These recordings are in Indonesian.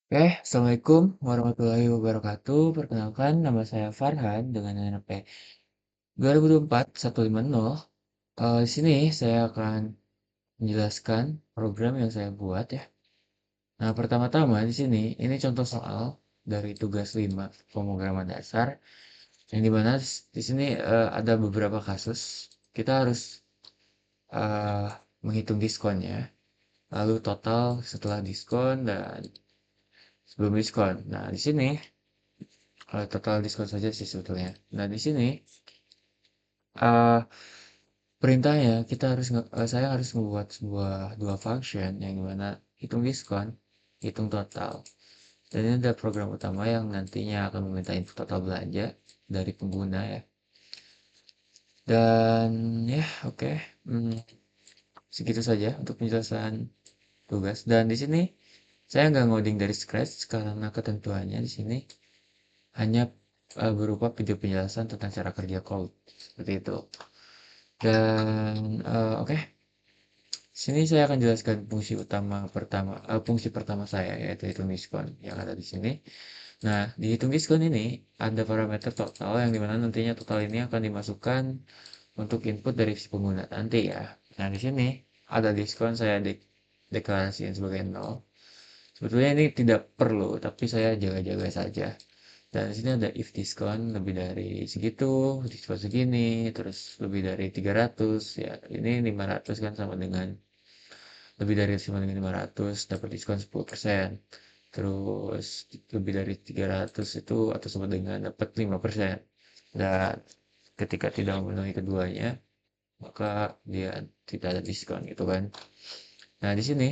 Assalamualaikum warahmatullahi wabarakatuh. Perkenalkan, nama saya Farhan dengan NPWP 2024-150. Di sini saya akan menjelaskan program yang saya buat ya. Nah, pertama-tama di sini ini contoh soal dari tugas 5 pemrograman dasar yang dimana di sini ada beberapa kasus kita harus eh, menghitung diskonnya, lalu total setelah diskon dan sebelum diskon. Nah, di sini total diskon saja sih sebetulnya. Nah, di sini eh perintahnya saya harus membuat sebuah dua function yang dimana hitung diskon, hitung total. Dan ini ada program utama yang nantinya akan meminta input total belanja dari pengguna ya. Dan ya, oke. Hmm, Segitu saja untuk penjelasan tugas. Dan di sini saya nggak ngoding dari scratch karena ketentuannya di sini hanya berupa video penjelasan tentang cara kerja code seperti itu. Dan oke, sini saya akan jelaskan fungsi pertama saya yaitu hitung diskon yang ada di sini. Nah, di hitung diskon ini ada parameter total yang dimana nantinya total ini akan dimasukkan untuk input dari si pengguna nanti ya. Nah, di sini ada diskon saya deklarasikan sebagai nol. Sebetulnya ini tidak perlu, tapi saya jaga-jaga saja. Dan di sini ada if diskon lebih dari segitu, diskon segini, terus lebih dari 300, ya ini 500 kan sama dengan lebih dari 500 dapat diskon 10%. Terus lebih dari 300 itu atau sama dengan dapat 5%. Dan ketika tidak memenuhi keduanya, maka dia tidak ada diskon gitu kan. Nah, di sini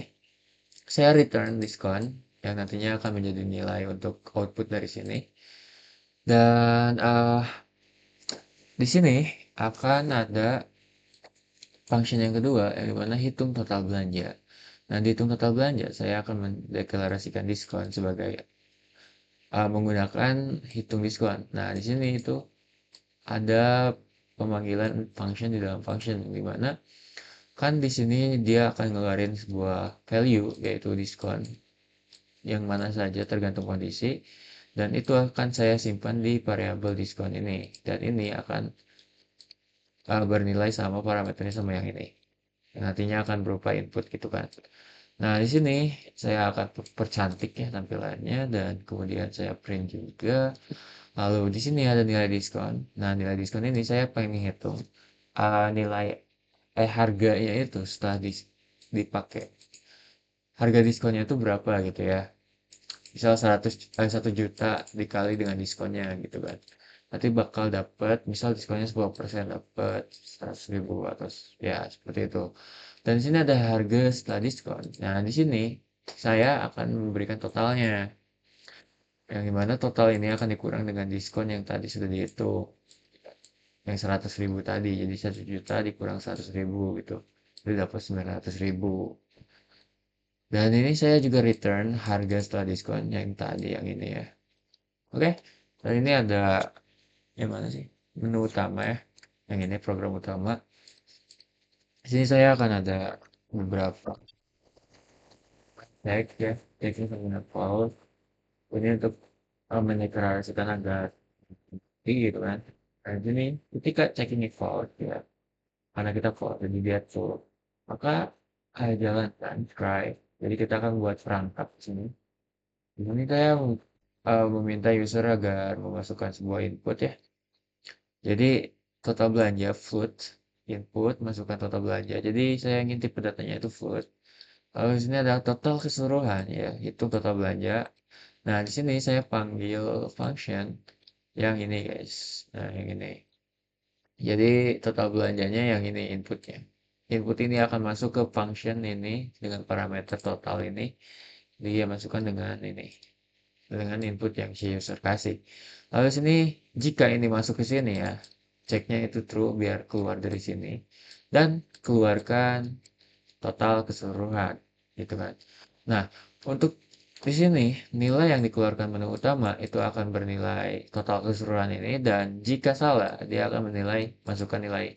saya return diskon yang nantinya akan menjadi nilai untuk output dari sini. Dan di sini akan ada function yang kedua yang dimana hitung total belanja. Nah, di hitung total belanja saya akan mendeklarasikan diskon sebagai menggunakan hitung diskon. Nah, di sini itu ada pemanggilan function di dalam function di mana kan di sini dia akan ngeluarin sebuah value yaitu diskon yang mana saja tergantung kondisi dan itu akan saya simpan di variabel diskon ini dan ini akan bernilai sama parameternya sama yang ini. Nantinya akan berupa input gitu kan. Nah, di sini saya akan percantik ya tampilannya dan kemudian saya print juga. Lalu di sini ada nilai diskon. Nah, nilai diskon ini saya pengen menghitung nilai harganya itu setelah dipakai. Harga diskonnya itu berapa gitu ya. Misal 1 juta dikali dengan diskonnya gitu kan. Nanti bakal dapat misal diskonnya 10% dapat 100.000 atau ya seperti itu. Dan di sini ada harga setelah diskon. Nah, di sini saya akan memberikan totalnya. Yang dimana total ini akan dikurang dengan diskon yang tadi sudah dihitung. Yang 100.000 tadi. Jadi 1 juta dikurang 100.000 gitu. Jadi dapat 900.000. Dan ini saya juga return harga setelah diskon yang tadi yang ini ya. Oke. Dan ini ada yang mana sih? Menu utama ya. Yang ini program utama. Di sini saya akan ada beberapa tag ya. Tagnya menggunakan default. Ini untuk mendeklarasikan agar tinggi gitu kan. Nah, di sini ketika checking default ya. Karena kita default jadi dia true. Maka jalankan try. Jadi kita akan buat perangkap di sini. Di sini saya meminta user agar memasukkan sebuah input ya. Jadi total belanja float input masukkan total belanja. Jadi saya ngintip datanya itu float. Lalu di sini ada total keseluruhan ya, itu total belanja. Nah, di sini saya panggil function yang ini guys. Nah, yang ini. Jadi total belanjanya yang ini inputnya. Input ini akan masuk ke function ini dengan parameter total ini. Dia masukkan dengan ini. Dengan input yang si user kasih. Lalu sini jika ini masuk ke sini ya, ceknya itu true biar keluar dari sini dan keluarkan total keseluruhan gitu kan. Nah, untuk di sini nilai yang dikeluarkan menu utama itu akan bernilai total keseluruhan ini dan jika salah dia akan menilai masukkan nilai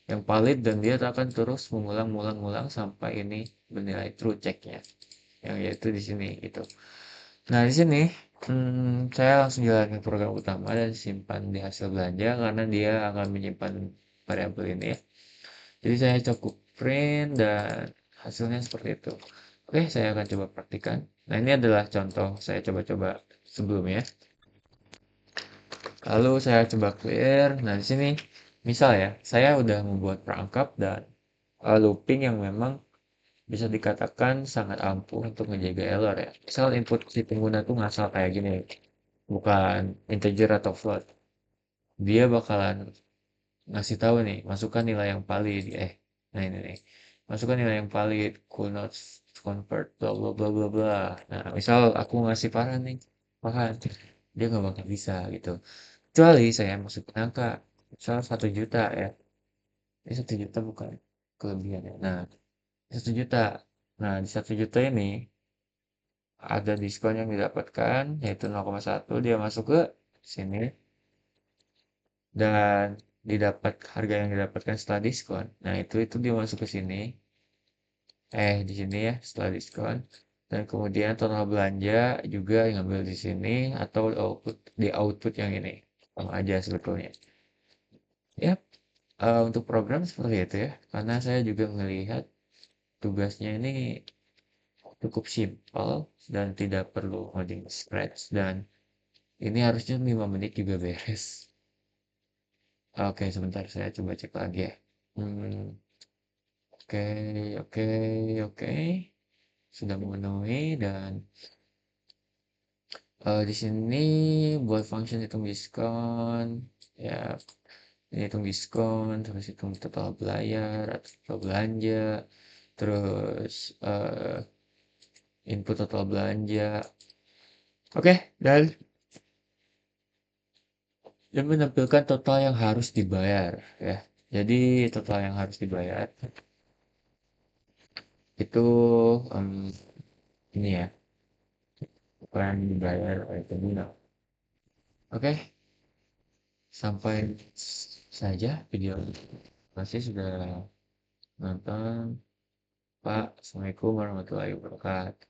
yang valid dan dia akan terus mengulang-ulang sampai ini bernilai true checknya yang yaitu di sini gitu. Nah, di sini saya langsung jalankan program utama dan simpan di hasil belanja karena dia akan menyimpan variabel ini ya. Jadi saya cukup print dan hasilnya seperti itu. Oke, saya akan coba praktikan. Nah, ini adalah contoh saya coba-coba sebelumnya. Lalu saya coba clear. Nah, di sini misal ya, saya udah membuat perangkap dan looping yang memang bisa dikatakan sangat ampuh untuk menjaga error ya. Misal input si pengguna tuh ngasal kayak gini, bukan integer atau float. Dia bakalan ngasih tahu nih, masukkan nilai yang valid. Nah ini nih, masukkan nilai yang valid, could not convert, bla bla bla bla bla. Nah, misal aku ngasih Farhan nih, Farhan, dia nggak bakal bisa gitu. Kecuali saya masukin angka, misal 1 juta ya. Ini 1 juta bukan kelebihan ya. Nah, 1 juta. Nah, di 1 juta ini ada diskon yang didapatkan, yaitu 0,1. Dia masuk ke sini dan didapat harga yang didapatkan setelah diskon. Nah, itu dia masuk ke sini. Di sini ya setelah diskon. Dan kemudian total belanja juga ngambil di sini atau di output yang ini. Sama aja sebetulnya. Ya, untuk program seperti itu ya. Karena saya juga melihat tugasnya ini cukup simpel dan tidak perlu coding scratch dan ini harusnya 5 menit juga beres. Oke, sebentar saya coba cek lagi ya. Hmm, oke, oke, oke. Sudah memenuhi dan di sini buat function hitung diskon. Ya, ini hitung diskon, terus hitung total belayar atau total belanja, terus input total belanja. Oke, dan menampilkan total yang harus dibayar ya. Jadi total yang harus dibayar itu em, ini ya, bukan dibayar oleh pengguna. Oke, sampai saja video ini. Terima kasih sudah nonton. Pak, Assalamualaikum warahmatullahi wabarakatuh.